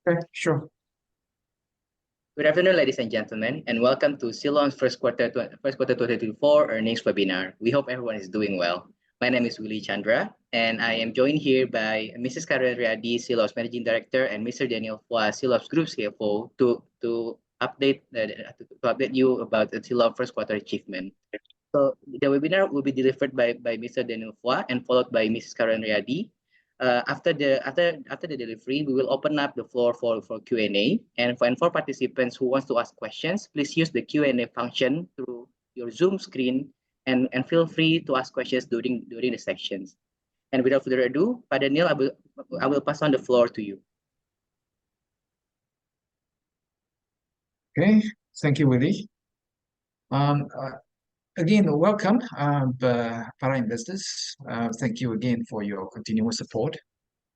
Okay, sure. Good afternoon, ladies and gentlemen, and welcome to Siloam's first quarter 2024 earnings webinar. We hope everyone is doing well. My name is Willy Chandra, and I am joined here by Mrs. Karen Riyadi, Siloam's Managing Director, and Mr. Daniel Phua, Siloam's Group CFO, to update you about the Siloam first quarter achievement. So the webinar will be delivered by Mr. Daniel Phua and followed by Mrs. Karen Riyadi. After the delivery, we will open up the floor for Q&A. And for participants who wants to ask questions, please use the Q&A function through your Zoom screen and feel free to ask questions during the sections. And without further ado, Pak Daniel, I will pass on the floor to you. Okay, thank you, Willy. Again, welcome, para investors. Thank you again for your continuous support.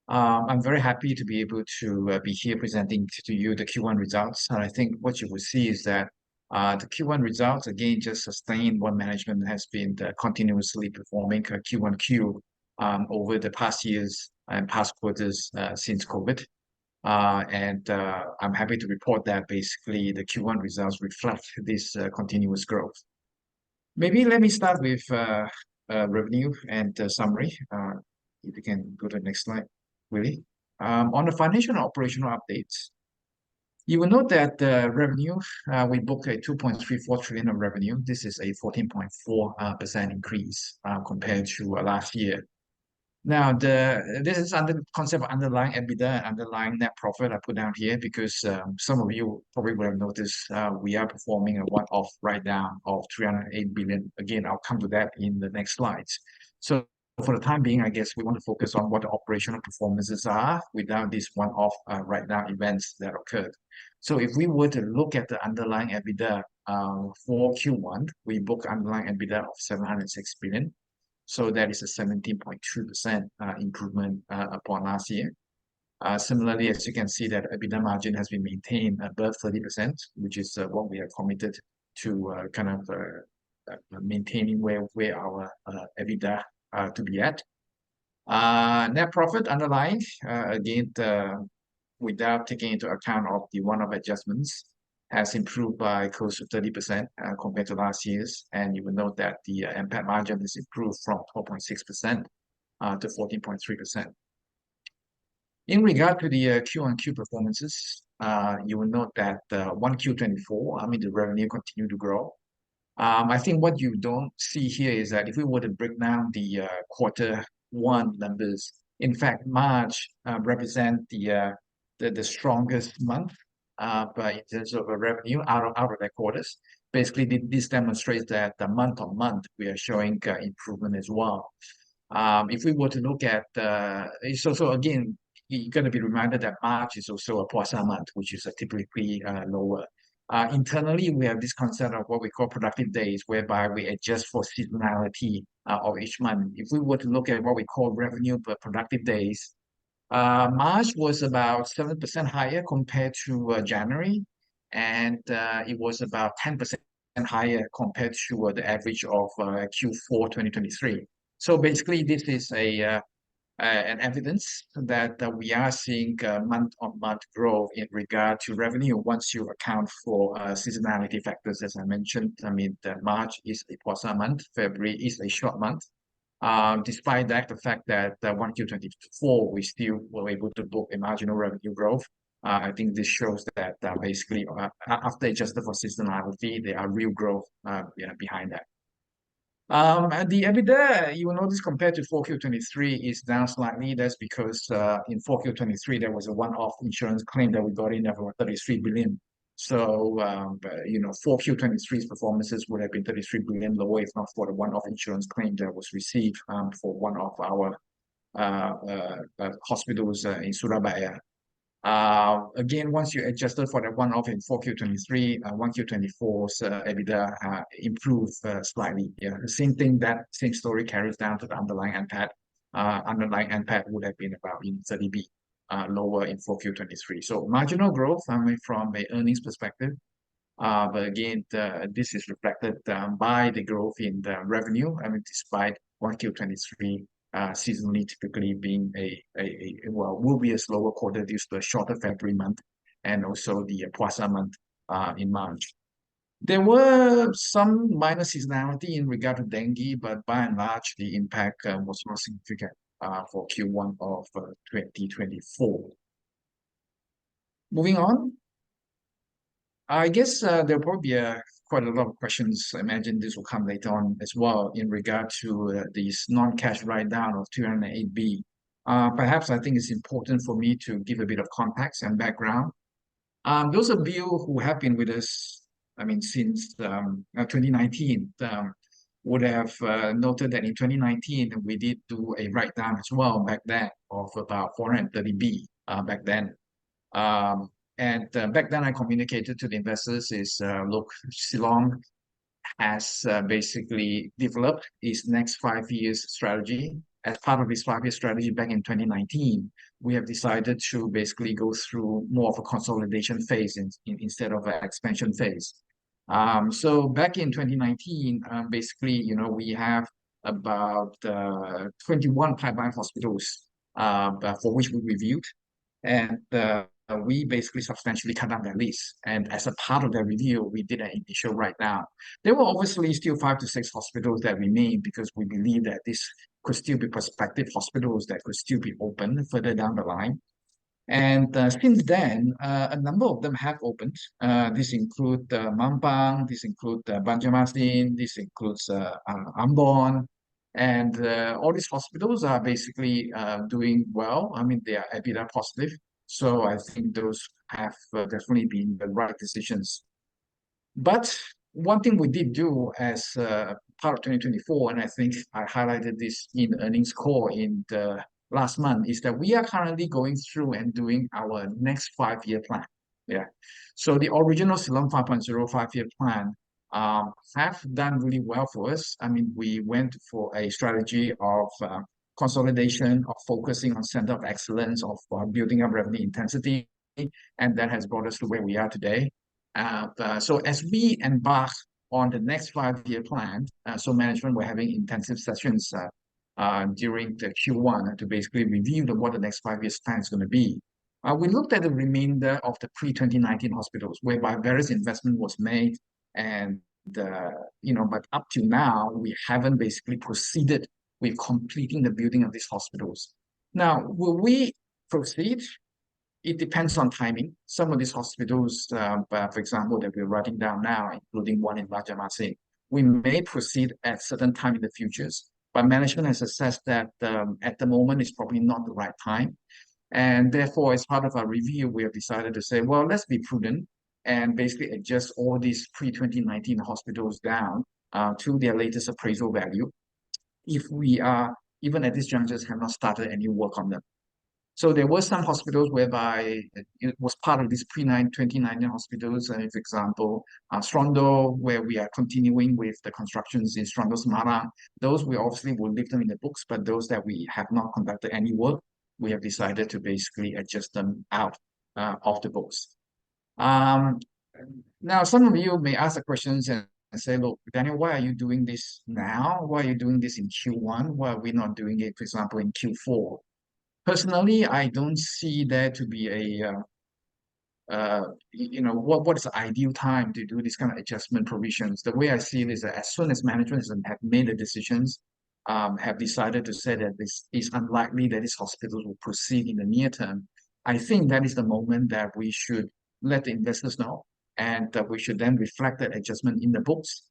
I'm very happy to be able to be here presenting to you the Q1 results. And I think what you will see is that the Q1 results, again, just sustain what management has been continuously performing Q1Q over the past years and past quarters since COVID. I'm happy to report that basically the Q1 results reflect this continuous growth. Maybe let me start with revenue and summary. If you can go to the next slide, Willy. On the financial and operational updates, you will note that the revenue, we booked a 2.34 trillion of revenue. This is a 14.4% increase compared to last year. Now, this is under the concept of underlying EBITDA and underlying net profit I put down here because some of you probably will have noticed we are performing a one-off write-down of 308 billion. Again, I'll come to that in the next slides. So for the time being, I guess we want to focus on what the operational performances are without these one-off write-down events that occurred. So if we were to look at the underlying EBITDA for Q1, we booked underlying EBITDA of 706 billion. So that is a 17.2% improvement upon last year. Similarly, as you can see, that EBITDA margin has been maintained above 30%, which is what we are committed to kind of maintaining where our EBITDA to be at. Net profit underlying, again, without taking into account of the one-off adjustments, has improved by close to 30% compared to last year's. And you will note that the NPAT margin has improved from 12.6% to 14.3%. In regard to the Q1Q performances, you will note that 1Q2024, I mean, the revenue continued to grow. I think what you don't see here is that if we were to break down the Q1 numbers, in fact, March represent the strongest month. But in terms of revenue out of the quarters, basically this demonstrates that the month on month we are showing improvement as well. If we were to look at so again, you're going to be reminded that March is also a puasa month, which is typically lower. Internally, we have this concept of what we call productive days, whereby we adjust for seasonality of each month. If we were to look at what we call revenue per productive days, March was about 7% higher compared to January, and it was about 10% higher compared to the average of Q4 2023. So basically, this is an evidence that we are seeing month-on-month growth in regard to revenue once you account for seasonality factors, as I mentioned. I mean, March is a puasa month, February is a short month. Despite that, the fact that 1Q2024, we still were able to book a marginal revenue growth. I think this shows that basically, after adjusted for seasonality, there are real growth behind that. The EBITDA, you will notice compared to 4Q23 is down slightly. That's because in 4Q23, there was a one-off insurance claim that we got in of 33 billion. So, 4Q23's performances would have been 33 billion lower if not for the one-off insurance claim that was received for one of our hospitals in Surabaya. Again, once you adjusted for that one-off in 4Q23, 1Q24's EBITDA improved slightly. Yeah, the same story carries down to the underlying NPAT. Underlying NPAT would have been about 30 billion lower in 4Q23. So marginal growth, I mean, from an earnings perspective. But again, this is reflected by the growth in the revenue. I mean, despite 1Q23 seasonally typically being well, will be a slower quarter due to the shorter February month and also the Puasa month in March. There were some minor seasonality in regard to dengue, but by and large, the impact was not significant for Q1 of 2024. Moving on, I guess there'll probably be quite a lot of questions. I imagine this will come later on as well in regard to this non-cash write-down of 208B. Perhaps I think it's important for me to give a bit of context and background. Those of you who have been with us, I mean, since 2019, would have noted that in 2019, we did do a write-down as well back then of about 430B back then. Back then, I communicated to the investors is, look, Siloam has basically developed its next 5 years strategy. As part of this 5 year strategy back in 2019, we have decided to basically go through more of a consolidation phase instead of an expansion phase. So back in 2019, basically, we have about 21 pipeline hospitals for which we reviewed. And we basically substantially cut down that list. And as a part of that review, we did an initial write-down. There were obviously still 5 to 6 hospitals that remained because we believe that this could still be prospective hospitals that could still be open further down the line. And since then, a number of them have opened. This includes Mampang, this includes Banjarmasin, this includes Ambon. And all these hospitals are basically doing well. I mean, they are EBITDA positive. So I think those have definitely been the right decisions. But one thing we did do as part of 2024, and I think I highlighted this in the earnings call in the last month, is that we are currently going through and doing our next 5 year plan. Yeah. So the original Siloam 5.0 5 year plan have done really well for us. I mean, we went for a strategy of consolidation, of focusing on center of excellence, of building up revenue intensity, and that has brought us to where we are today. So as we embark on the next 5 year plan, so management, we're having intensive sessions during the Q1 to basically review what the next 5 years plan is going to be. We looked at the remainder of the pre-2019 hospitals, whereby various investment was made, and but up to now, we haven't basically proceeded with completing the building of these hospitals. Now, will we proceed? It depends on timing. Some of these hospitals, for example, that we're writing down now, including one in Banjarmasin, we may proceed at certain time in the futures, but management has assessed that at the moment it's probably not the right time. And therefore, as part of our review, we have decided to say, well, let's be prudent and basically adjust all these pre-2019 hospitals down to their latest appraisal value, if we are, even at this juncture, have not started any work on them. So there were some hospitals whereby it was part of these pre-2019 hospitals. For example, Strondo, where we are continuing with the constructions in Strondo Semarang. Those we obviously will leave them in the books, but those that we have not conducted any work, we have decided to basically adjust them out of the books. Now, some of you may ask the questions and say, look, Daniel, why are you doing this now? Why are you doing this in Q1? Why are we not doing it, for example, in Q4? Personally, I don't see there to be a, what is the ideal time to do this kind of adjustment provisions? The way I see it is that as soon as management have made the decisions, have decided to say that this is unlikely that these hospitals will proceed in the near term, I think that is the moment that we should let the investors know, and we should then reflect that adjustment in the books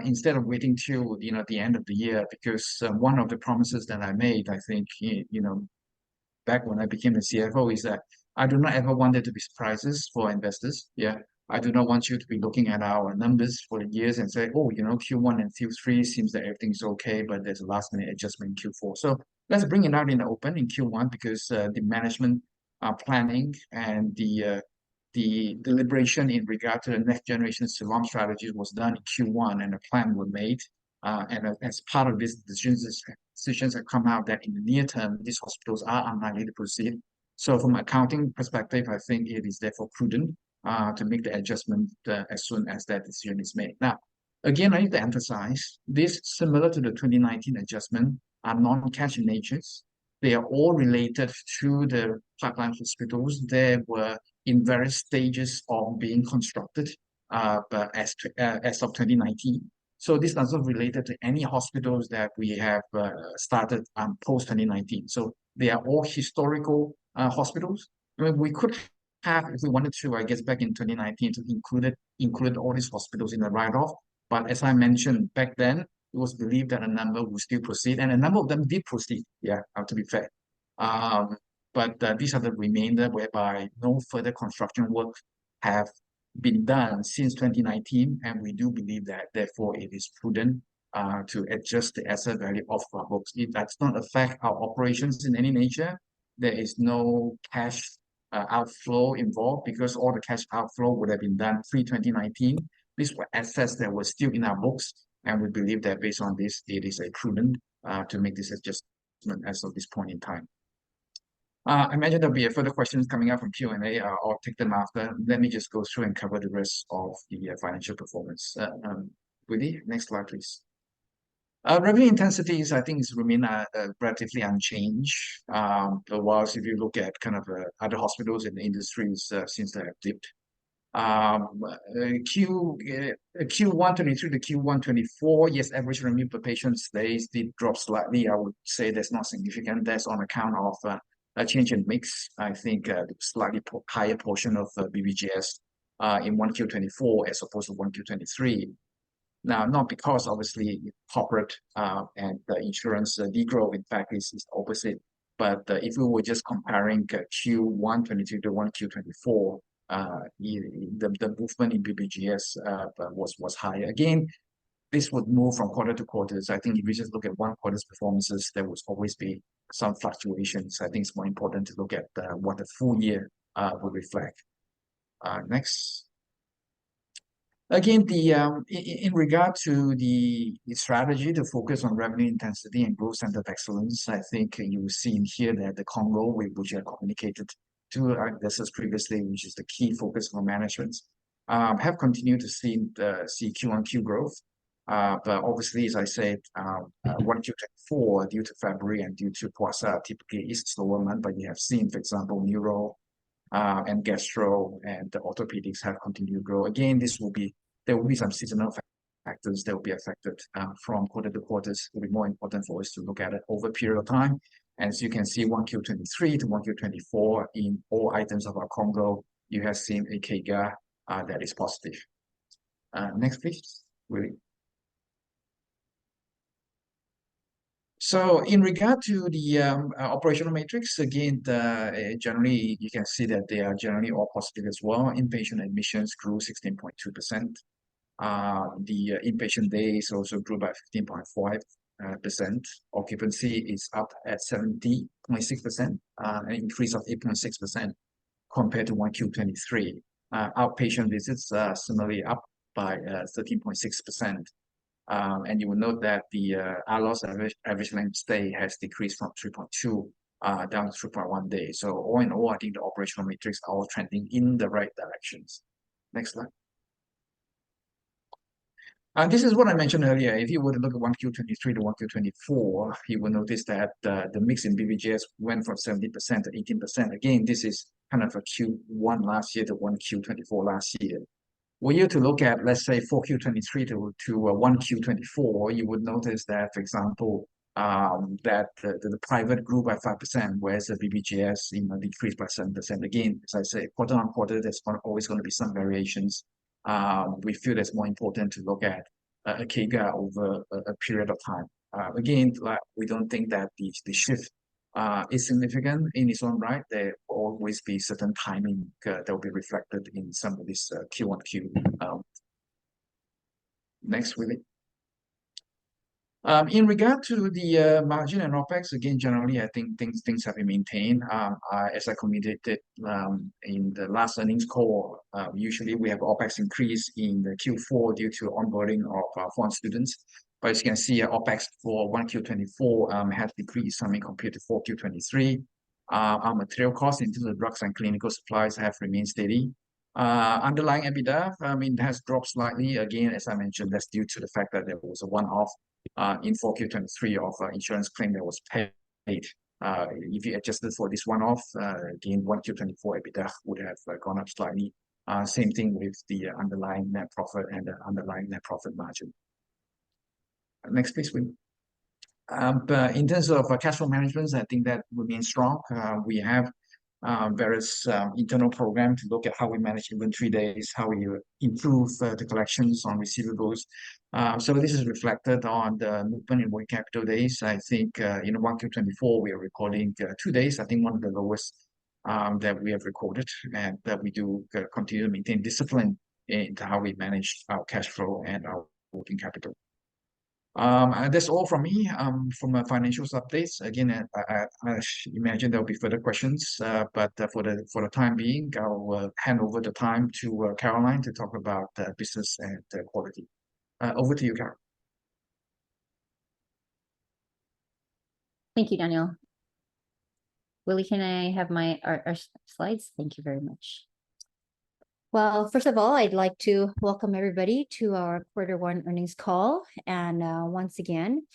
instead of waiting till the end of the year. Because one of the promises that I made, I think, back when I became the CFO, is that I do not ever want there to be surprises for investors. Yeah, I do not want you to be looking at our numbers for the years and say, oh, Q1 and Q3 seems that everything's okay, but there's a last minute adjustment in Q4. So let's bring it out in the open in Q1, because the management planning and the deliberation in regard to the next generation Siloam strategies was done in Q1, and a plan were made. And as part of these decisions have come out that in the near term, these hospitals are unlikely to proceed. So from an accounting perspective, I think it is therefore prudent to make the adjustment as soon as that decision is made. Now, again, I need to emphasize this, similar to the 2019 adjustment, are non-cash in nature. They are all related to the pipeline hospitals. They were in various stages of being constructed but as of 2019. So this doesn't related to any hospitals that we have started post 2019. So they are all historical hospitals. I mean, we could have, if we wanted to, I guess back in 2019, to include all these hospitals in the write-off. But as I mentioned back then, it was believed that a number would still proceed, and a number of them did proceed. Yeah, to be fair. But these are the remainder whereby no further construction work have been done since 2019, and we do believe that therefore it is prudent to adjust the asset value of our books. It does not affect our operations in any nature. There is no cash outflow involved because all the cash outflow would have been done pre-2019. These were assets that were still in our books, and we believe that based on this, it is a prudent to make this adjustment as of this point in time. I imagine there'll be further questions coming up from Q&A. I'll take them after. Let me just go through and cover the rest of the financial performance. Willie, next slide, please. Revenue intensities, I think, remain relatively unchanged. Whilst if you look at kind of other hospitals in the industries since they have dipped. Q1 23 to Q1 24, yes, average revenue per patient stays did drop slightly. I would say that's not significant. That's on account of a change in mix. I think slightly higher portion of BBGS in 1Q24 as opposed to 1Q23. Now, not because obviously corporate and the insurance degrowth, in fact, is opposite. But if we were just comparing Q1 23 to 1Q24, the movement in BBGS was higher. Again, this would move from quarter to quarter. So I think if we just look at one quarter's performances, there would always be some fluctuations. I think it's more important to look at what the full year would reflect. Next. Again, in regard to the strategy to focus on revenue intensity and growth center of excellence, I think you will see in here that the Congo, which I communicated to our investors previously, which is the key focus for management, have continued to see Q-on-Q growth. But obviously, as I said, 1Q24 due to February and due to Puasa typically is a slower month, but you have seen, for example, neuro and gastro and the orthopedics have continued to grow. Again, there will be some seasonal factors that will be affected from quarter to quarters. It will be more important for us to look at it over a period of time. As you can see, 1Q23 to 1Q24 in all items of our Congo, you have seen a CAGR that is positive. Next, please, Willie. So in regard to the operational matrix, again, generally, you can see that they are generally all positive as well. Inpatient admissions grew 16.2%. The inpatient days also grew by 15.5%. Occupancy is up at 70.6%, an increase of 8.6% compared to 1Q23. Outpatient visits similarly up by 13.6%. And you will note that the ALOS average length of stay has decreased from 3.2 down to 3.1 days. So all in all, I think the operational metrics are all trending in the right directions. Next slide. And this is what I mentioned earlier. If you were to look at 1Q23 to 1Q24, you will notice that the mix in BBGS went from 70% to 18%. Again, this is kind of a Q1 last year to 1Q24 last year. Were you to look at, let's say, 4Q23 to 1Q24, you would notice that, for example, that the private grew by 5%, whereas the BBGS decreased by 7%. Again, as I say, quarter on quarter, there's always going to be some variations. We feel it's more important to look at a CAGR over a period of time. Again, we don't think that the shift is significant in its own right. There will always be certain timing that will be reflected in some of this Q1Q. Next, Willie. In regard to the margin and OPEX, again, generally, I think things have been maintained. As I communicated in the last earnings call, usually we have OPEX increase in the Q4 due to onboarding of foreign students. But as you can see, OPEX for 1Q24 has decreased something compared to 4Q23. Our material costs in terms of drugs and clinical supplies have remained steady. Underlying EBITDA, has dropped slightly. Again, as I mentioned, that's due to the fact that there was a one-off in 4Q23 of insurance claim that was paid. If you adjusted for this one-off, again, 1Q24 EBITDA would have gone up slightly. Same thing with the underlying net profit and the underlying net profit margin. Next, please, Will. But in terms of cash flow management, I think that remains strong. We have various internal programs to look at how we manage inventory days, how we improve the collections on receivables. So this is reflected on the movement in working capital days. I think in 1Q24, we are recording 2 days, I think one of the lowest that we have recorded, and that we do continue to maintain discipline in how we manage our cash flow and our working capital. And that's all from me from financials updates. Again, I imagine there'll be further questions, but for the time being, I'll hand over the time to Caroline to talk about business and quality. Over to you, Carol. Thank you, Daniel. Willie, can I have our slides? Thank you very much. Well, first of all, I'd like to welcome everybody to our Q1 earnings call. And once again,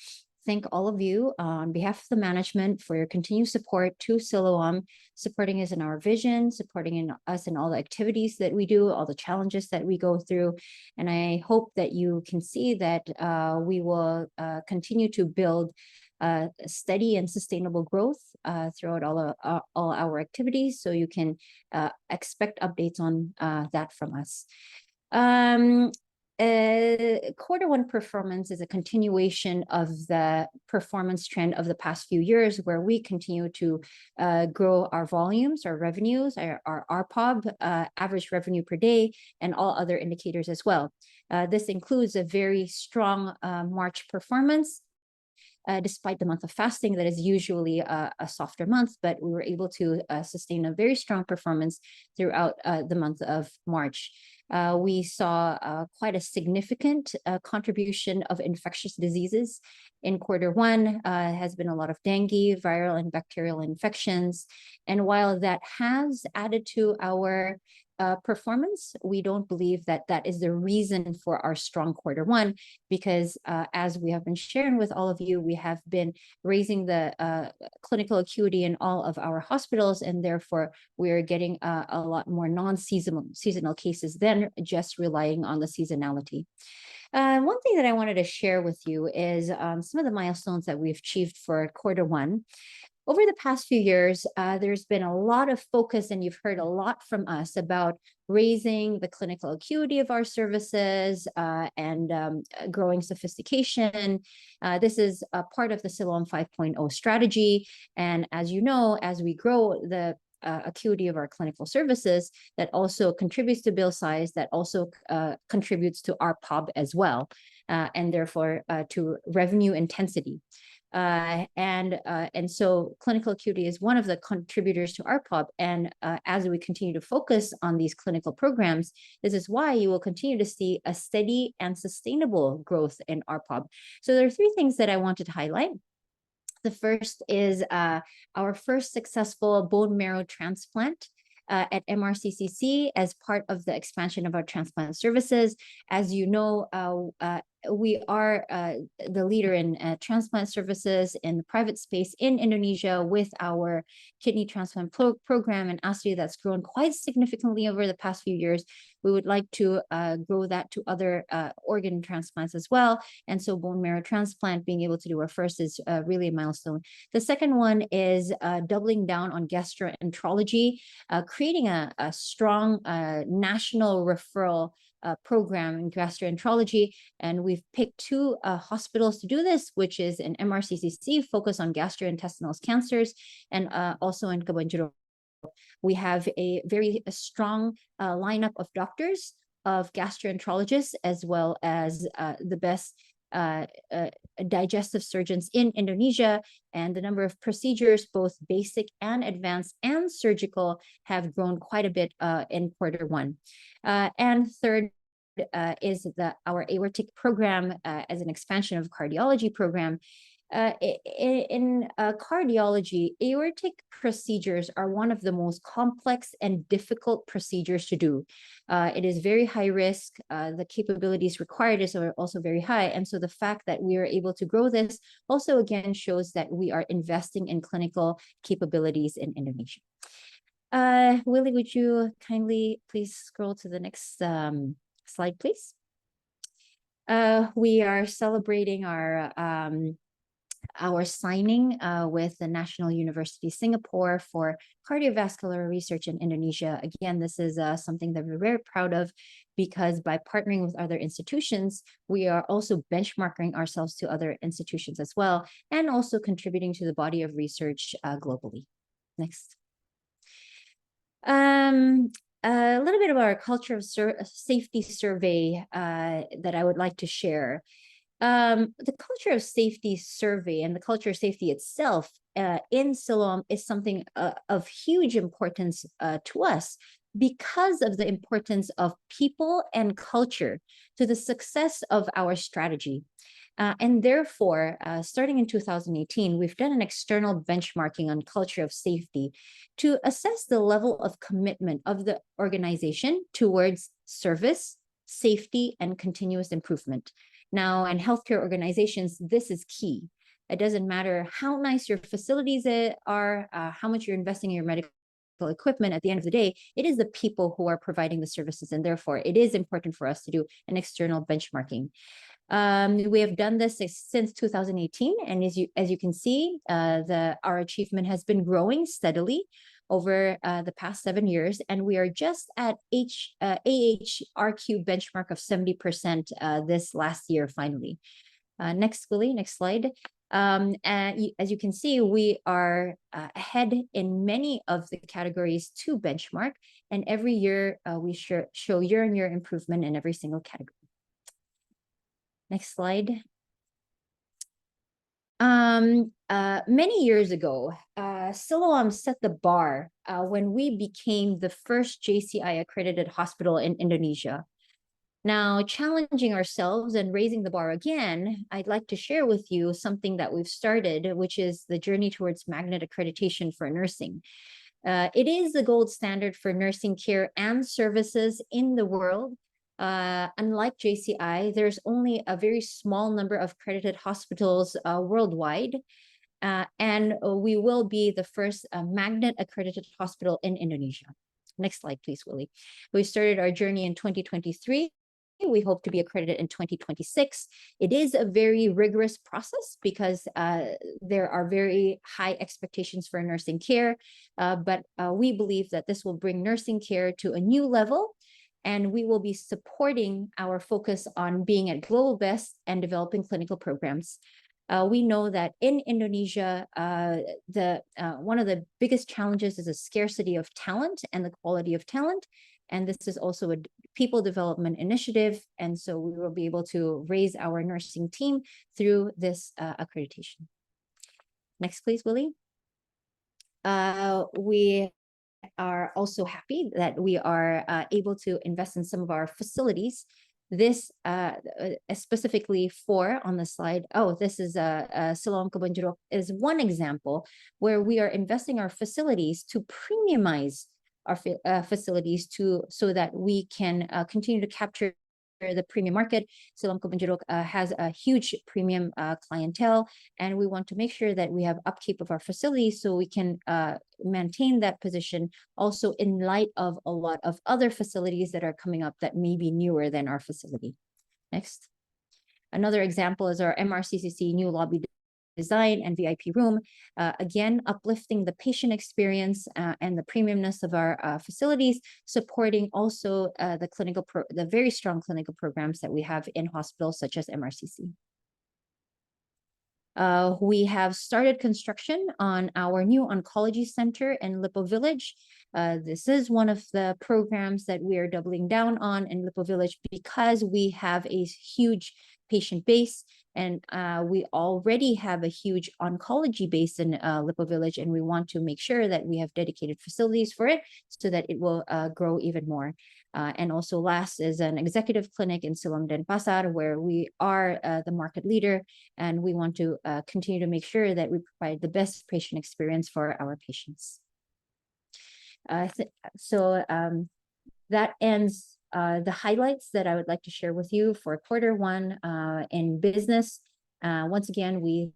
thank all of you on behalf of the management for your continued support to Siloam, supporting us in our vision, supporting us in all the activities that we do, all the challenges that we go through. And I hope that you can see that we will continue to build steady and sustainable growth throughout all our activities. So you can expect updates on that from us. Q1 performance is a continuation of the performance trend of the past few years, where we continue to grow our volumes, our revenues, our RPOB, average revenue per day, and all other indicators as well. This includes a very strong March performance, despite the month of fasting that is usually a softer month, but we were able to sustain a very strong performance throughout the month of March. We saw quite a significant contribution of infectious diseases in Q1. Has been a lot of dengue, viral and bacterial infections. And while that has added to our performance, we don't believe that that is the reason for our strong Q1, because as we have been sharing with all of you, we have been raising the clinical acuity in all of our hospitals, and therefore we are getting a lot more seasonal cases than just relying on the seasonality. One thing that I wanted to share with you is some of the milestones that we've achieved for Q1. Over the past few years, there's been a lot of focus, and you've heard a lot from us about raising the clinical acuity of our services and growing sophistication. This is a part of the Siloam 5.0 strategy. And as you know, as we grow the acuity of our clinical services, that also contributes to bill size, that also contributes to our RPOB as well, and therefore to revenue intensity. And so clinical acuity is one of the contributors to RPOB. And as we continue to focus on these clinical programs, this is why you will continue to see a steady and sustainable growth in RPOB. So there are 3 things that I wanted to highlight. The first is our first successful bone marrow transplant at MRCCC as part of the expansion of our transplant services. As you know, we are the leader in transplant services in the private space in Indonesia with our kidney transplant program and ASRI that's grown quite significantly over the past few years. We would like to grow that to other organ transplants as well. And so bone marrow transplant, being able to do our first, is really a milestone. The second one is doubling down on gastroenterology, creating a strong national referral program in gastroenterology. And we've picked 2 hospitals to do this, which is an MRCCC focused on gastrointestinal cancers, and also in Kabanjarnong. We have a very strong lineup of doctors, of gastroenterologists, as well as the best digestive surgeons in Indonesia. And the number of procedures, both basic and advanced and surgical, have grown quite a bit in Q1. And third is our aortic program as an expansion of cardiology program. In cardiology, aortic procedures are one of the most complex and difficult procedures to do. It is very high risk. The capabilities required are also very high. And so the fact that we are able to grow this also again shows that we are investing in clinical capabilities in Indonesia. Willie, would you kindly please scroll to the next slide, please? We are celebrating our signing with the National University Singapore for cardiovascular research in Indonesia. Again, this is something that we're very proud of, because by partnering with other institutions, we are also benchmarking ourselves to other institutions as well, and also contributing to the body of research globally. Next. A little bit about our culture of safety survey that I would like to share. The culture of safety survey and the culture of safety itself in Siloam is something of huge importance to us, because of the importance of people and culture to the success of our strategy. And therefore, starting in 2018, we've done an external benchmarking on culture of safety to assess the level of commitment of the organization towards service, safety, and continuous improvement. Now, in healthcare organizations, this is key. It doesn't matter how nice your facilities are, how much you're investing in your medical equipment. At the end of the day, it is the people who are providing the services, and therefore it is important for us to do an external benchmarking. We have done this since 2018, and as you can see, our achievement has been growing steadily over the past 7 years, and we are just at AHRQ benchmark of 70% this last year, finally. Next, Willie, next slide. And as you can see, we are ahead in many of the categories to benchmark, and every year we show year-on-year improvement in every single category. Next slide. Many years ago, Siloam set the bar when we became the first JCI accredited hospital in Indonesia. Now, challenging ourselves and raising the bar again, I'd like to share with you something that we've started, which is the journey towards magnet accreditation for nursing. It is the gold standard for nursing care and services in the world. Unlike JCI, there's only a very small number of accredited hospitals worldwide, and we will be the first magnet accredited hospital in Indonesia. Next slide, please, Willie. We started our journey in 2023. We hope to be accredited in 2026. It is a very rigorous process because there are very high expectations for nursing care, but we believe that this will bring nursing care to a new level, and we will be supporting our focus on being at global best and developing clinical programs. We know that in Indonesia, one of the biggest challenges is a scarcity of talent and the quality of talent. And this is also a people development initiative. And so we will be able to raise our nursing team through this accreditation. Next, please, Willie. We are also happy that we are able to invest in some of our facilities. This specifically for on the slide. Oh, this is Siloam Kebon Jeruk is one example where we are investing our facilities to premiumize our facilities so that we can continue to capture the premium market. Siloam Kebon Jeruk has a huge premium clientele, and we want to make sure that we have upkeep of our facilities so we can maintain that position also in light of a lot of other facilities that are coming up that may be newer than our facility. Next. Another example is our MRCCC new lobby design and VIP room, again, uplifting the patient experience and the premiumness of our facilities, supporting also the very strong clinical programs that we have in hospitals such as MRCC. We have started construction on our new oncology center in Lippo Village. This is one of the programs that we are doubling down on in Lipo Village because we have a huge patient base, and we already have a huge oncology base in Lipo Village, and we want to make sure that we have dedicated facilities for it so that it will grow even more. And also last is an executive clinic in Siloam Denpasar, where we are the market leader, and we want to continue to make sure that we provide the best patient experience for our patients. That ends the highlights that I would like to share with you for quarter one in business. Once again, we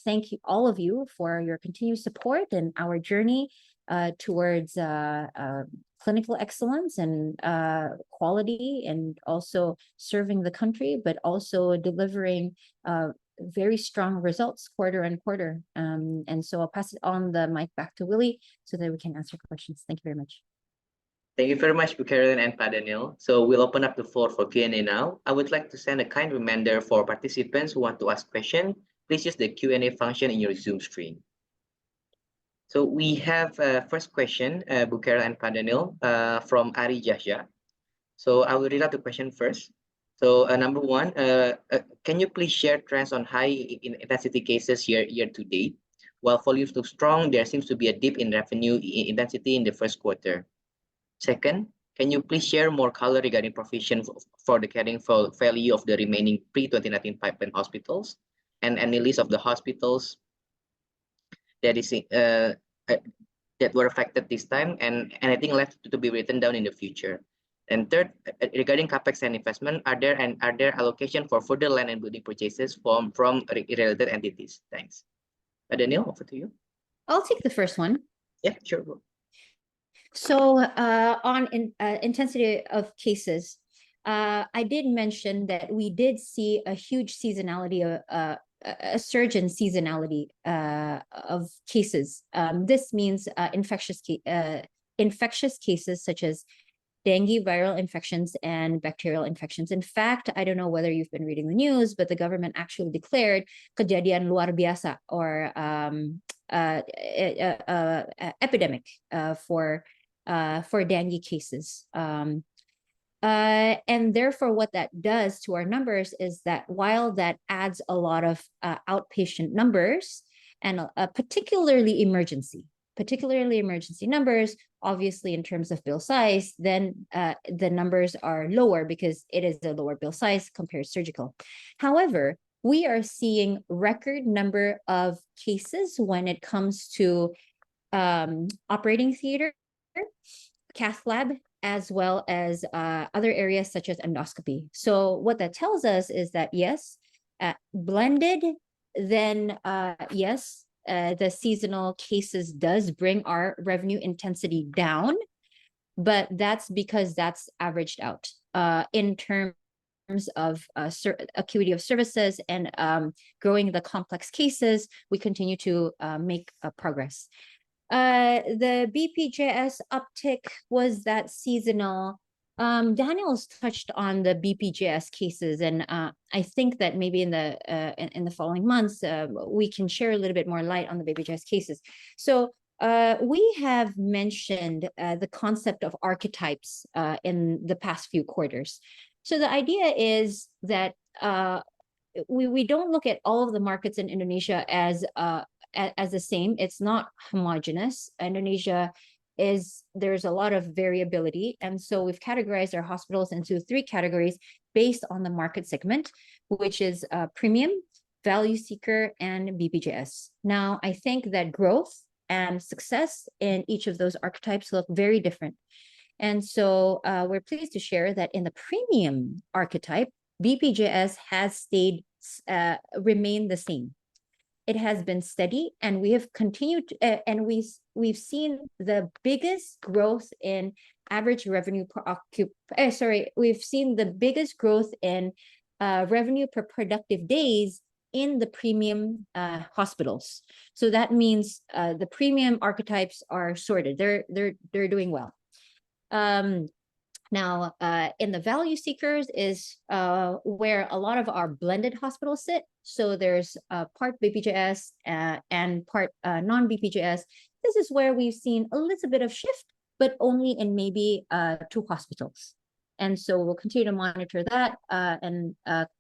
thank all of you for your continued support in our journey towards clinical excellence and quality, and also serving the country, but also delivering very strong results quarter on quarter. And so I'll pass it on the mic back to Willie so that we can answer questions. Thank you very much. Thank you very much, Bu Caroline and Pak Daniel. So we'll open up the floor for Q&A now. I would like to send a kind reminder for participants who want to ask questions. Please use the Q&A function in your Zoom screen. So we have first question, Bu Caroline and Pak Daniel, from Ari Jahja. So I will read out the question first. So number one, can you please share trends on high intensity cases year to date? While volumes look strong, there seems to be a dip in revenue intensity in the first quarter. Second, can you please share more color regarding provision for the carrying value of the remaining pre-2019 pipeline hospitals, and any list of the hospitals that is that were affected this time, and anything left to be written down in the future? And third, regarding capex and investment, are there allocation for further land and building purchases from related entities? Thanks. Daniel, over to you. I'll take the first one. Yeah, sure. So on intensity of cases, I did mention that we did see a huge seasonality, a surge in seasonality of cases. This means infectious cases such as dengue, viral infections, and bacterial infections. In fact, I don't know whether you've been reading the news, but the government actually declared kejadian luar biasa, or epidemic for dengue cases. And therefore, what that does to our numbers is that while that adds a lot of outpatient numbers, and particularly emergency numbers, obviously in terms of bill size, then the numbers are lower because it is a lower bill size compared to surgical. However, we are seeing record number of cases when it comes to operating theater, cath lab, as well as other areas such as endoscopy. So what that tells us is that yes, blended, then yes, the seasonal cases does bring our revenue intensity down, but that's because that's averaged out in terms of acuity of services and growing the complex cases. We continue to make progress. The BPJS uptick, was that seasonal? Daniel's touched on the BPJS cases, and I think that maybe in the following months we can share a little bit more light on the BPJS cases. So we have mentioned the concept of archetypes in the past few quarters. So the idea is that we don't look at all of the markets in Indonesia as the same. It's not homogeneous. Indonesia there's a lot of variability, and so we've categorized our hospitals into 3 categories based on the market segment, which is premium, value seeker, and BPJS. Now, I think that growth and success in each of those archetypes look very different, and so we're pleased to share that in the premium archetype, BPJS has remained the same. It has been steady, and we have continued, and we've seen the biggest growth in average revenue per we've seen the biggest growth in revenue per productive days in the premium hospitals. So that means the premium archetypes are sorted. They're doing well. Now, in the value seekers is where a lot of our blended hospitals sit. So there's part BPJS and part non-BPJS. This is where we've seen a little bit of shift, but only in maybe 2 hospitals. And so we'll continue to monitor that and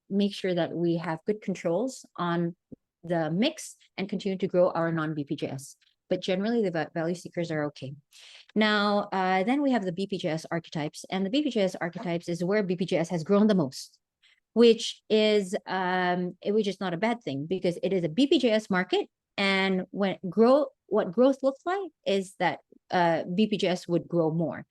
make sure that we have good controls on the mix and continue to grow our non-BPJS. But generally, the value seekers are okay. Now, then we have the BPJS archetypes, and the BPJS archetypes is where BPJS has grown the most, which is not a bad thing, because it is a BPJS market, and what growth looks like is that BPJS would grow more.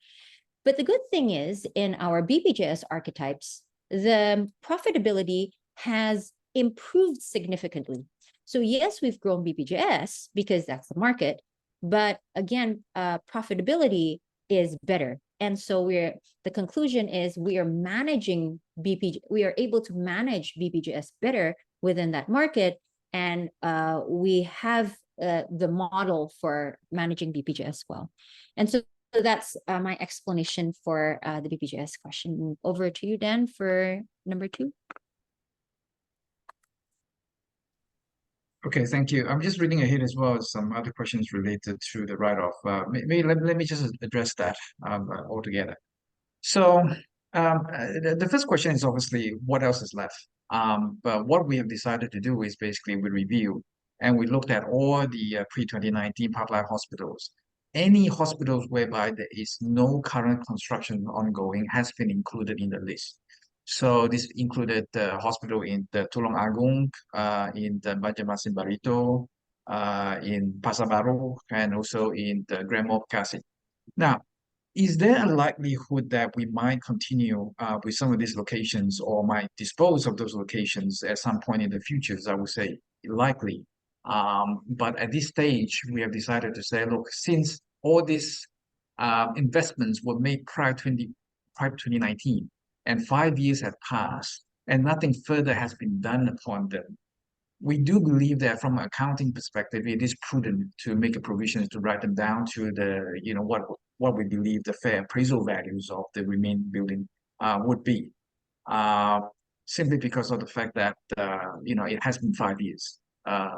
But the good thing is, in our BPJS archetypes, the profitability has improved significantly. So yes, we've grown BPJS because that's the market, but again, profitability is better. And so the conclusion is we are able to manage BPJS better within that market, and we have the model for managing BPJS well. And so that's my explanation for the BPJS question. Over to you, Dan, for number 2. Okay, thank you. I'm just reading ahead as well as some other questions related to the write-off. Maybe let me just address that altogether. So the first question is obviously what else is left? But what we have decided to do is basically we review and we looked at all the pre-2019 pipeline hospitals. Any hospitals whereby there is no current construction ongoing has been included in the list. So this included the hospital in the Tulung Agung, in the Banjarmasin Barito, in Pasar Baru, and also in the Grandmore Bekasi. Now, is there a likelihood that we might continue with some of these locations or might dispose of those locations at some point in the future? I would say likely. But at this stage, we have decided to say, look, since all these investments were made prior to 2019, and 5 years have passed, and nothing further has been done upon them, we do believe that from an accounting perspective, it is prudent to make a provision to write them down to the, what we believe the fair appraisal values of the remaining building would be, simply because of the fact that, it has been 5 years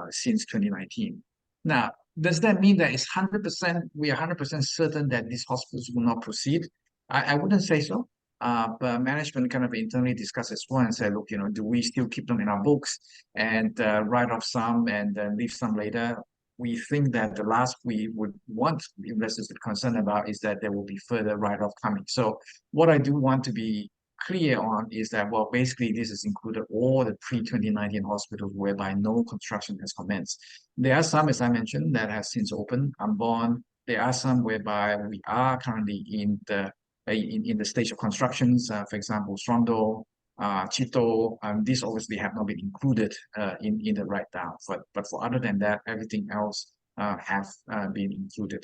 since 2019. Now, does that mean that it's 100%, we are 100% certain that these hospitals will not proceed? I wouldn't say so. But management kind of internally discussed as well and said, look, do we still keep them in our books and write off some and leave some later? We think that the last we would want investors to be concerned about is that there will be further write-off coming. So what I do want to be clear on is that, well, basically this has included all the pre-2019 hospitals whereby no construction has commenced. There are some, as I mentioned, that have since opened, Ambon. There are some whereby we are currently in the stage of constructions, for example, Strondo, Chito, these obviously have not been included in the write-down. But for other than that, everything else have been included.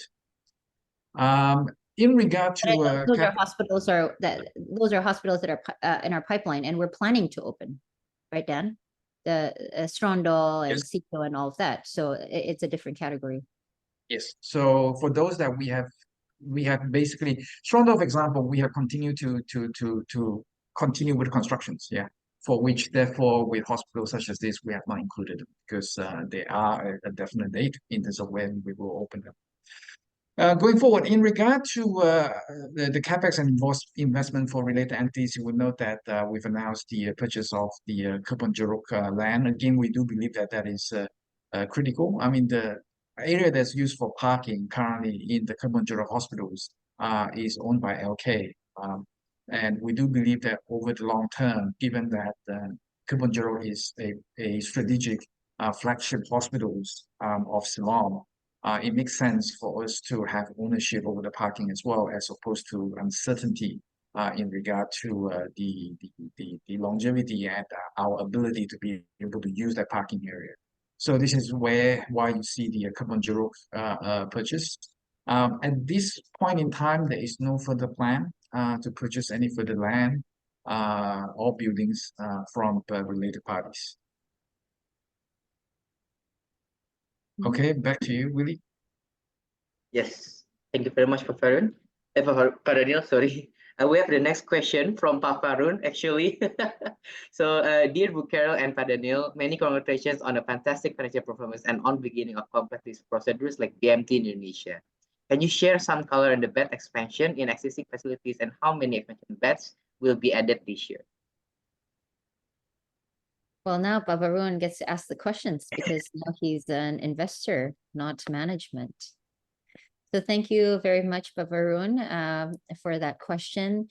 In regard to those are hospitals that are in our pipeline, and we're planning to open, right, Dan? The Strondo and Yes. Chito and all of that. So it's a different category. Yes. So for those that we have basically Strondo, for example, we have continued to continue with constructions, for which therefore with hospitals such as this we have not included because they are a definite date in terms of when we will open them. Going forward, in regard to the capex and investment for related entities, you will note that we've announced the purchase of the Kebun Jeruk land. Again, we do believe that that is critical. I mean, the area that's used for parking currently in the Kebun Jeruk hospitals is owned by LK. And we do believe that over the long term, given that Kebun Jeruk is a strategic flagship hospitals of Siloam, it makes sense for us to have ownership over the parking as well, as opposed to uncertainty in regard to the longevity and our ability to be able to use that parking area. So this is why you see the Kebun Jeruk purchase. At this point in time, there is no further plan to purchase any further land or buildings from related parties. Okay, back to you, Willie. Yes, thank you very much, Pak Farun. Pak Daniel, sorry. We have the next question from Pak Farun, actually. So, dear Bu Carol and Pak Daniel, many congratulations on a fantastic financial performance and on beginning of complex procedures like BMT in Indonesia. Can you share some color on the bed expansion in existing facilities and how many expansion beds will be added this year? Well, now Babarun gets to ask the questions because now he's an investor, not management. So thank you very much, Babarun, for that question.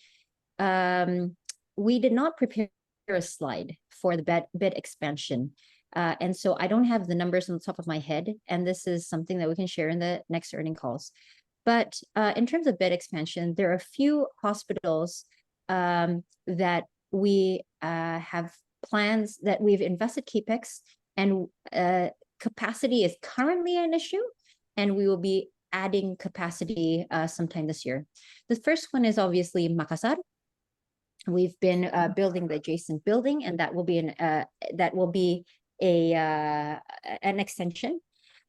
We did not prepare a slide for the bed expansion. And so I don't have the numbers on the top of my head, and this is something that we can share in the next earnings calls. But in terms of bed expansion, there are a few hospitals that we have plans that we've invested CapEx, and capacity is currently an issue, and we will be adding capacity sometime this year. The first one is obviously Makassar. We've been building the adjacent building, and that will be an extension.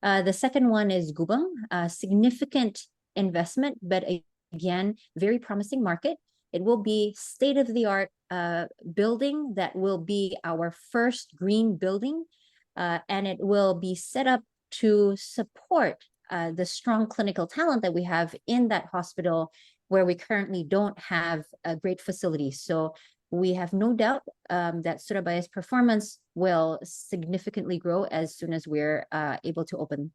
The second one is Gubang, a significant investment, but again, very promising market. It will be state-of-the-art building that will be our first green building, and it will be set up to support the strong clinical talent that we have in that hospital, where we currently don't have a great facility. So we have no doubt that Surabaya's performance will significantly grow as soon as we're able to open.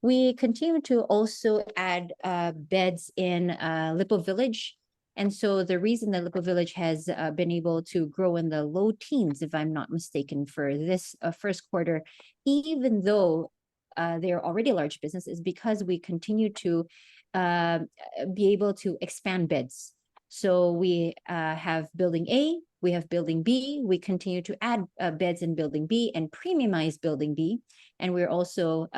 We continue to also add beds in Lippo Village. And so the reason that Lippo Village has been able to grow in the low teens, if I'm not mistaken, for this first quarter, even though they're already a large business, is because we continue to be able to expand beds. So we have building A, we have building B, we continue to add beds in building B and premiumize building B. And we're also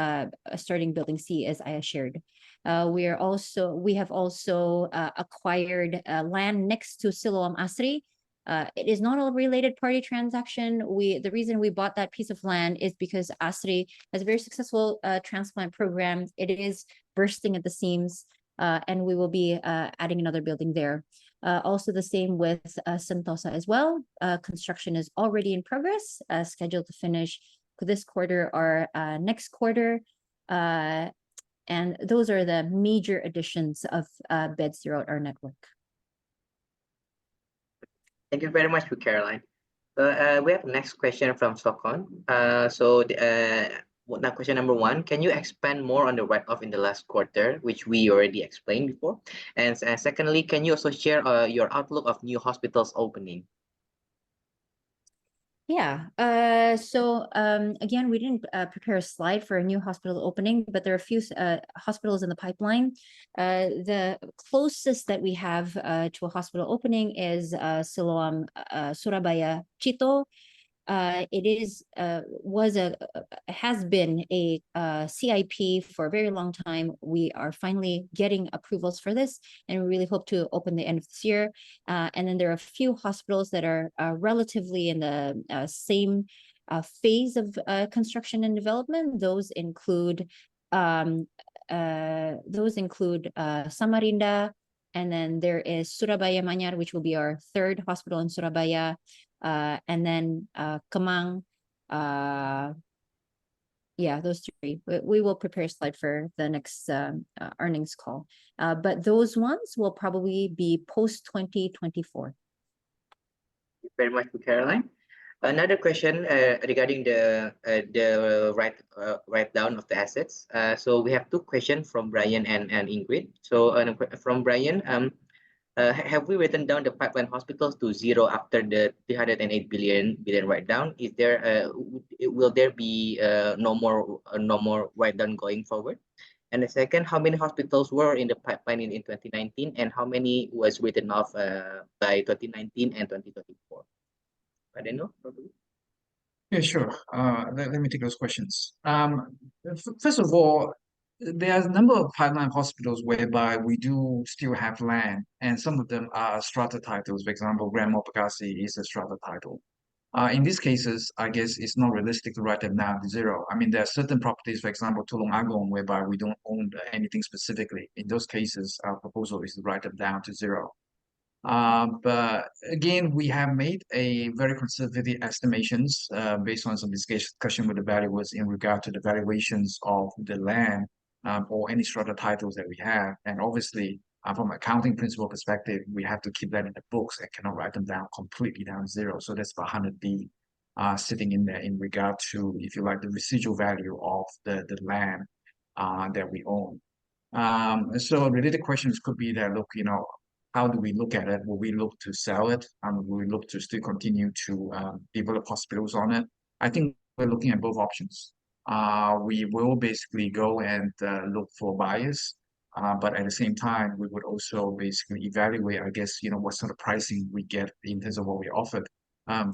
starting building C, as I shared. We have also acquired land next to Siloam Asri. It is not a related party transaction. The reason we bought that piece of land is because Asri has a very successful transplant program. It is bursting at the seams, and we will be adding another building there. Also the same with Sentosa as well. Construction is already in progress, scheduled to finish this quarter or next quarter. And those are the major additions of beds throughout our network. Thank you very much, Caroline. We have next question from Sokon. Now question number one, can you expand more on the write-off in the last quarter, which we already explained before? And secondly, can you also share your outlook of new hospitals opening? Yeah. Again, we didn't prepare a slide for a new hospital opening, but there are a few hospitals in the pipeline. The closest that we have to a hospital opening is Siloam Surabaya Chito. It has been a CIP for a very long time. We are finally getting approvals for this, and we really hope to open the end of this year. And then there are a few hospitals that are relatively in the same phase of construction and development. Those include Samarinda, and then there is Surabaya Manyar, which will be our third hospital in Surabaya. And then Kemang, those three. We will prepare a slide for the next earnings call. But those ones will probably be post 2024. Thank you very much, Caroline. Another question regarding the write down of the assets. So we have two questions from Brian and Ingrid. So from Brian, have we written down the pipeline hospitals to zero after the 308 billion write down? Is there will there be no more write down going forward? And the second, how many hospitals were in the pipeline in 2019, and how many was written off by 2019 and 2024? I don't know, probably. Yeah, sure. Let me take those questions. First of all, there are a number of pipeline hospitals whereby we do still have land, and some of them are strata titles. For example, Grandma Bekasi is a strata title. In these cases, I guess it's not realistic to write them down to zero. I mean, there are certain properties, for example, Tulung Agung, whereby we don't own anything specifically. In those cases, our proposal is to write them down to zero. But again, we have made a very conservative estimations based on some discussion with the valuers in regard to the valuations of the land or any sort of titles that we have. And obviously, from an accounting principle perspective, we have to keep that in the books and cannot write them down completely down zero. So that's about 100B sitting in there in regard to, if you like, the residual value of the land that we own. So related questions could be that, look, how do we look at it? Will we look to sell it? Will we look to still continue to develop hospitals on it? I think we're looking at both options. We will basically go and look for buyers, but at the same time, we would also basically evaluate, I guess, what sort of pricing we get in terms of what we offered,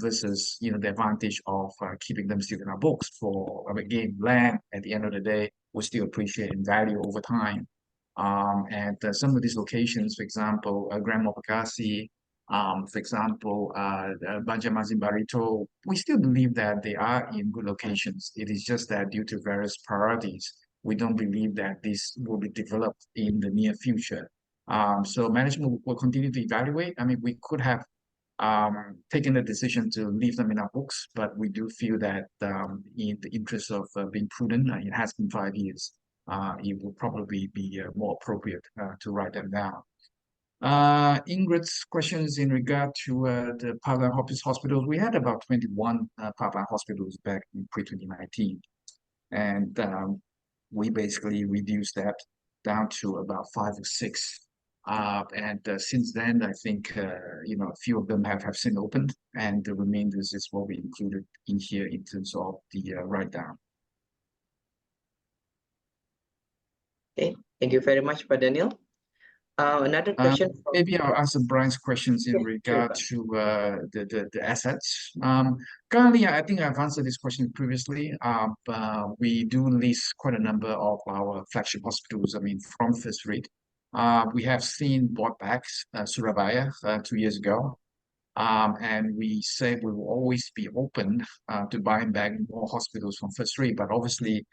versus, the advantage of keeping them still in our books for, again, land at the end of the day, will still appreciate in value over time. And some of these locations, for example, Grand Mopakasi, for example, Banjarmasin Barito, we still believe that they are in good locations. It is just that due to various priorities, we don't believe that this will be developed in the near future. So management will continue to evaluate. I mean, we could have taken the decision to leave them in our books, but we do feel that in the interest of being prudent, it has been 5 years. It will probably be more appropriate to write them down. Ingrid's questions in regard to the pipeline hospitals. We had about 21 pipeline hospitals back in pre-2019. And we basically reduced that down to about 5 or 6. And since then, I think, a few of them have since opened, and the remainders is what we included in here in terms of the write-down. Okay, thank you very much, Pak Daniel. Another question. Maybe I'll answer Brian's questions in regard to the assets. Currently, I think I've answered this question previously. We do lease quite a number of our flagship hospitals. I mean, from First Read. We have seen bought back Surabaya 2 years ago. And we said we will always be open to buying back more hospitals from First Read, but obviously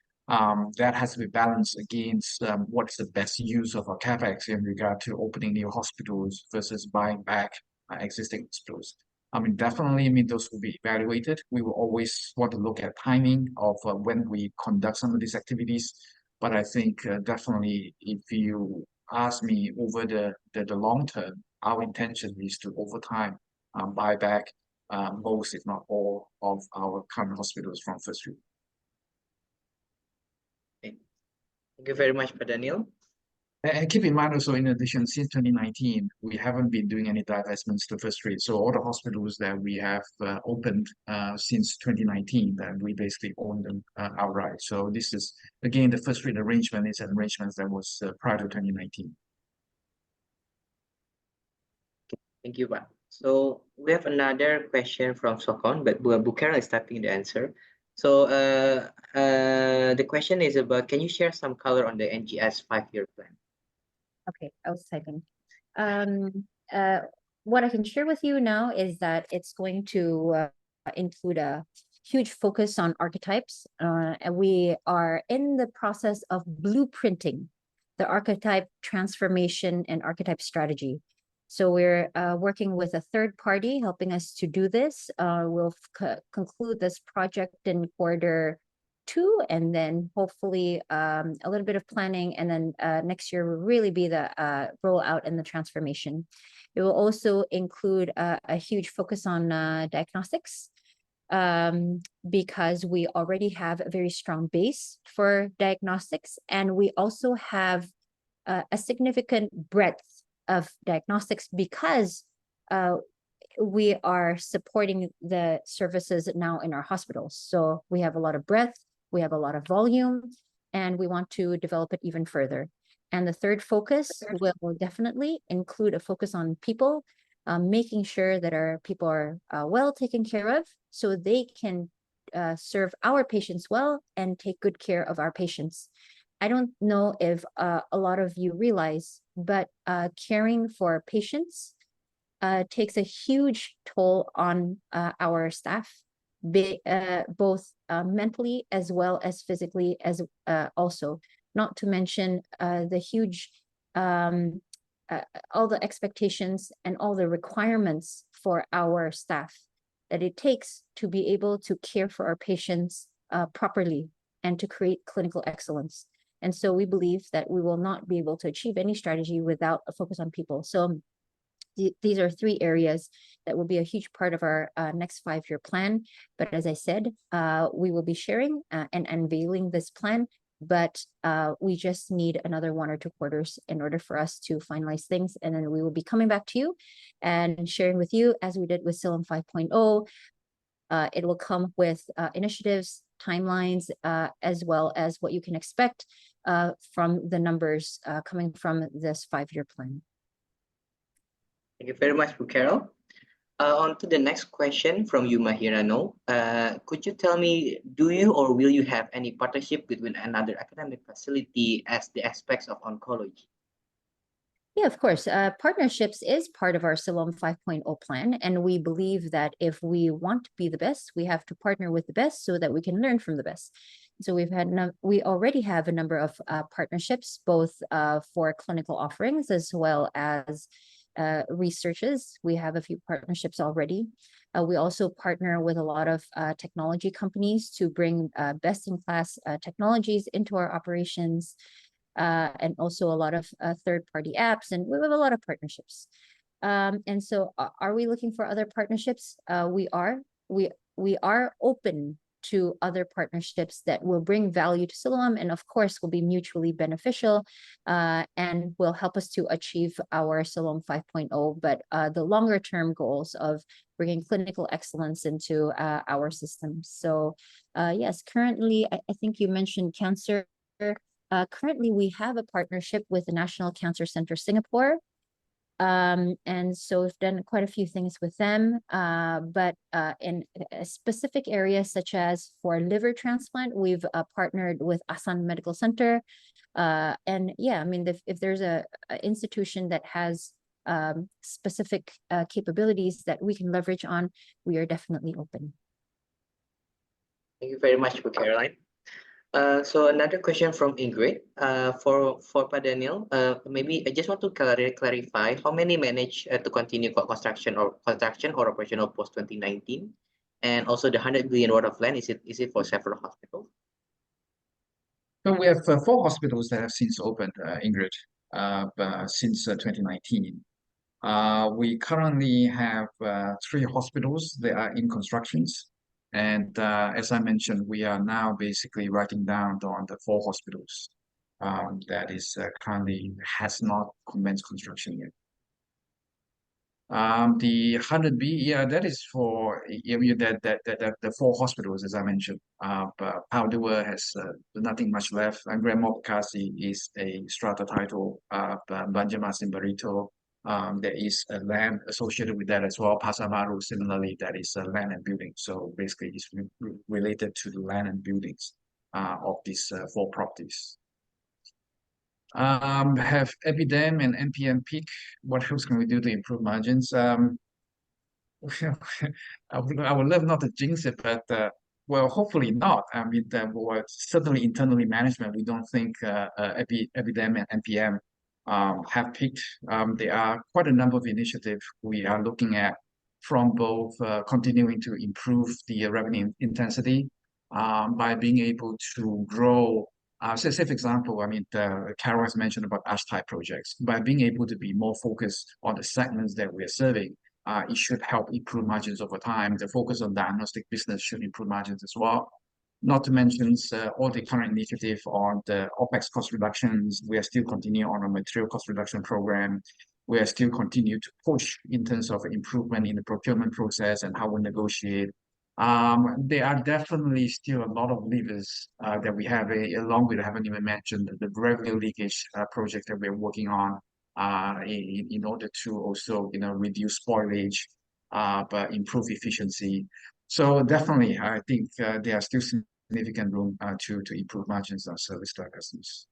that has to be balanced against what's the best use of our capex in regard to opening new hospitals versus buying back existing hospitals. I mean, definitely, those will be evaluated. We will always want to look at timing of when we conduct some of these activities. But I think definitely, if you ask me over the long term, our intention is to, over time, buy back most, if not all, of our current hospitals from First Read. Thank you very much, Pak Daniel. And keep in mind also, in addition, since 2019, we haven't been doing any divestments to First Read. So all the hospitals that we have opened since 2019, then we basically own them outright. So this is, again, the First Read arrangement is an arrangement that was prior to 2019. Thank you, Pak. So we have another question from Sokon, but Bu Carol is typing the answer. So the question is about, can you share some color on the NGS 5-year plan? Okay, I was typing. What I can share with you now is that it's going to include a huge focus on archetypes. And we are in the process of blueprinting the archetype transformation and archetype strategy. So we're working with a third party helping us to do this. We'll conclude this project in Q2, and then hopefully a little bit of planning, and then next year will really be the rollout and the transformation. It will also include a huge focus on diagnostics, because we already have a very strong base for diagnostics, and we also have a significant breadth of diagnostics because we are supporting the services now in our hospitals. So we have a lot of breadth, we have a lot of volume, and we want to develop it even further. And the third focus will definitely include a focus on people, making sure that our people are well taken care of so they can serve our patients well and take good care of our patients. I don't know if a lot of you realize, but caring for patients takes a huge toll on our staff, both mentally as well as physically, as also, not to mention the huge, all the expectations and all the requirements for our staff that it takes to be able to care for our patients properly and to create clinical excellence. And so we believe that we will not be able to achieve any strategy without a focus on people. So these are three areas that will be a huge part of our next 5-year plan. But as I said, we will be sharing and unveiling this plan, but we just need another 1 or 2 quarters in order for us to finalize things. And then we will be coming back to you and sharing with you, as we did with Siloam 5.0. It will come with initiatives, timelines, as well as what you can expect from the numbers coming from this 5-year plan. Thank you very much, Bu Carol. On to the next question from Yuma Hirano. Could you tell me, do you or will you have any partnership between another academic facility as the aspects of oncology? Yeah, of course. Partnerships is part of our Siloam 5.0 plan, and we believe that if we want to be the best, we have to partner with the best so that we can learn from the best. So we already have a number of partnerships, both for clinical offerings as well as researches. We have a few partnerships already. We also partner with a lot of technology companies to bring best-in-class technologies into our operations, and also a lot of third-party apps, and we have a lot of partnerships. And so are we looking for other partnerships? We are open to other partnerships that will bring value to Siloam, and of course will be mutually beneficial and will help us to achieve our Siloam 5.0, but the longer term goals of bringing clinical excellence into our systems. So yes, currently, I think you mentioned cancer. Currently, we have a partnership with the National Cancer Center Singapore. And so we've done quite a few things with them, but in a specific areas such as for liver transplant, we've partnered with Asan Medical Center. And yeah, I mean, if there's a institution that has specific capabilities that we can leverage on, we are definitely open. Thank you very much, Caroline. So another question from Ingrid for Pak Daniel. Maybe I just want to clarify how many manage to continue construction or operational post 2019, and also the 100 billion worth of land, is it for several hospitals? So we have 4 hospitals that have since opened, Ingrid, since 2019. We currently have 3 hospitals that are in constructions. And as I mentioned, we are now basically writing down on the 4 hospitals that is currently has not commenced construction yet. The 100B, yeah, that is for the 4 hospitals, as I mentioned. But Padua has nothing much left. And Grandma Bekasi is a strata title. Banjarmasin in Barito. There is a land associated with that as well. Pasar Baru, similarly, that is land and building. So basically, it's related to the land and buildings of these 4 properties. Have Epidem and NPM peak? What else can we do to improve margins? I would love not to jinx it, but well, hopefully not. I mean, certainly internally management, we don't think Epidem and NPM have peaked. There are quite a number of initiatives we are looking at, from both continuing to improve the revenue intensity by being able to grow. So, say for example, I mean, Carol has mentioned about ASH-type projects. By being able to be more focused on the segments that we are serving, it should help improve margins over time. The focus on diagnostic business should improve margins as well. Not to mention all the current initiative on the OPEX cost reductions. We are still continuing on a material cost reduction program. We are still continue to push in terms of improvement in the procurement process and how we negotiate. There are definitely still a lot of levers that we have, along with, I haven't even mentioned the revenue leakage project that we're working on in order to also, reduce spoilage, but improve efficiency. So definitely, I think there are still significant room to improve margins on service to our customers.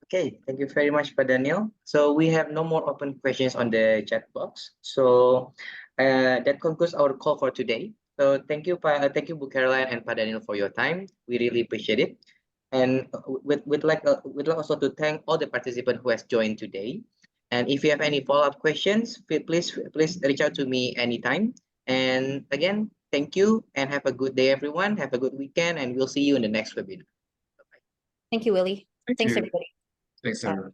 Okay, thank you very much, Pak Daniel. So we have no more open questions on the chat box. So that concludes our call for today. So thank you, Bu Caroline and Pak Daniel, for your time. We really appreciate it. And we'd like also to thank all the participants who has joined today. And if you have any follow-up questions, please reach out to me anytime. And again, thank you and have a good day, everyone. Have a good weekend, and we'll see you in the next webinar. Thank you, Willie. Thank Thanks, you. everybody. Thanks, Bye. everyone.